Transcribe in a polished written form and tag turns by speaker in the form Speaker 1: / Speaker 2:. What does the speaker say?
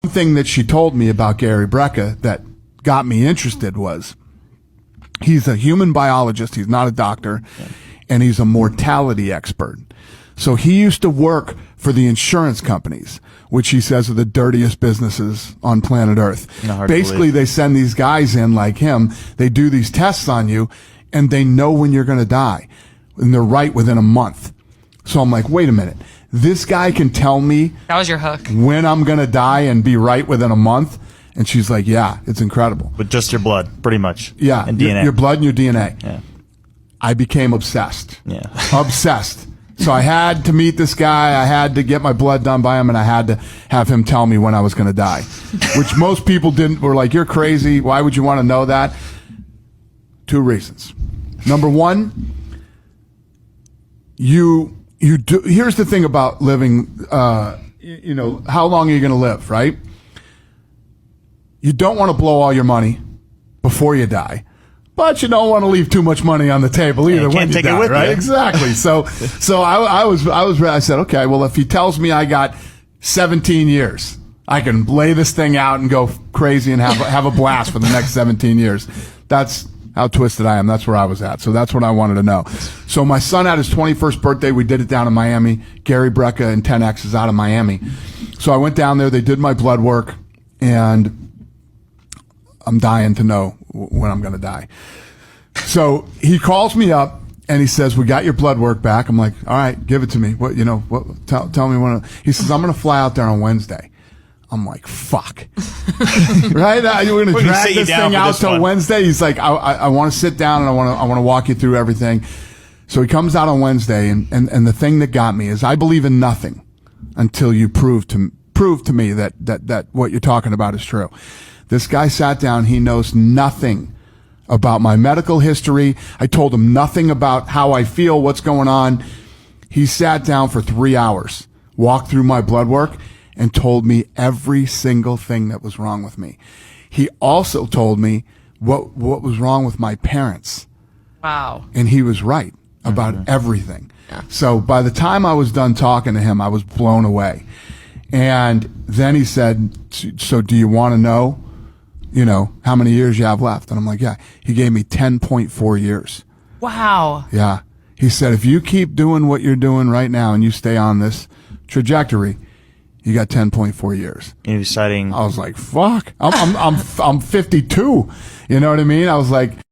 Speaker 1: One thing that she told me about Gary Brecka that got me interested was he's a human biologist. He's not a doctor, and he's a mortality expert. So he used to work for the insurance companies, which he says are the dirtiest businesses on planet Earth. Basically, they send these guys in like him. They do these tests on you, and they know when you're going to die, and they're right within a month. So I'm like, wait a minute. This guy can tell me
Speaker 2: that was your hook
Speaker 1: when I'm going to die and be right within a month. And she's like, yeah, it's incredible.
Speaker 3: With just your blood, pretty much.
Speaker 1: Yeah.
Speaker 3: And DNA.
Speaker 1: Your blood and your DNA.
Speaker 3: Yeah.
Speaker 1: I became obsessed.
Speaker 3: Yeah.
Speaker 1: Obsessed. So I had to meet this guy. I had to get my blood done by him, and I had to have him tell me when I was going to die, which most people didn't. Were like, you're crazy. Why would you want to know that? 2 reasons. Number one, you do. Here's the thing about living. You know, how long are you going to live, right? You don't want to blow all your money before you die, but you don't want to leave too much money on the table either when you die, right? Exactly. So I said, okay, well, if he tells me I got 17 years, I can lay this thing out and go crazy and have a blast for the next 17 years. That's how twisted I am. That's where I was at. So that's what I wanted to know. So my son had his 21st birthday. We did it down in Miami. Gary Brecka and 10X is out of Miami. So I went down there. They did my blood work, and I'm dying to know when I'm going to die. So he calls me up and he says, we got your blood work back. I'm like, all right, give it to me. What, tell me when. He says, I'm going to fly out there on Wednesday. I'm like, fuck. Right? You're going to drag this thing out till Wednesday? He's like, I want to sit down and I want to walk you through everything. So he comes out on Wednesday, and the thing that got me is I believe in nothing until you prove to me that what you're talking about is true. This guy sat down. He knows nothing about my medical history. I told him nothing about how I feel, what's going on. He sat down for 3 hours, walked through my blood work, and told me every single thing that was wrong with me. He also told me what was wrong with my parents.
Speaker 2: Wow.
Speaker 1: And he was right about everything. Yeah. So by the time I was done talking to him, I was blown away. And then he said, so do you want to know, how many years you have left? And I'm like, yeah. He gave me 10.4 years.
Speaker 2: Wow.
Speaker 1: Yeah. He said, if you keep doing what you're doing right now and you stay on this trajectory, you got 10.4 years.
Speaker 3: And he was citing.
Speaker 1: I was like, fuck. I'm 52. You know what I mean? I was like,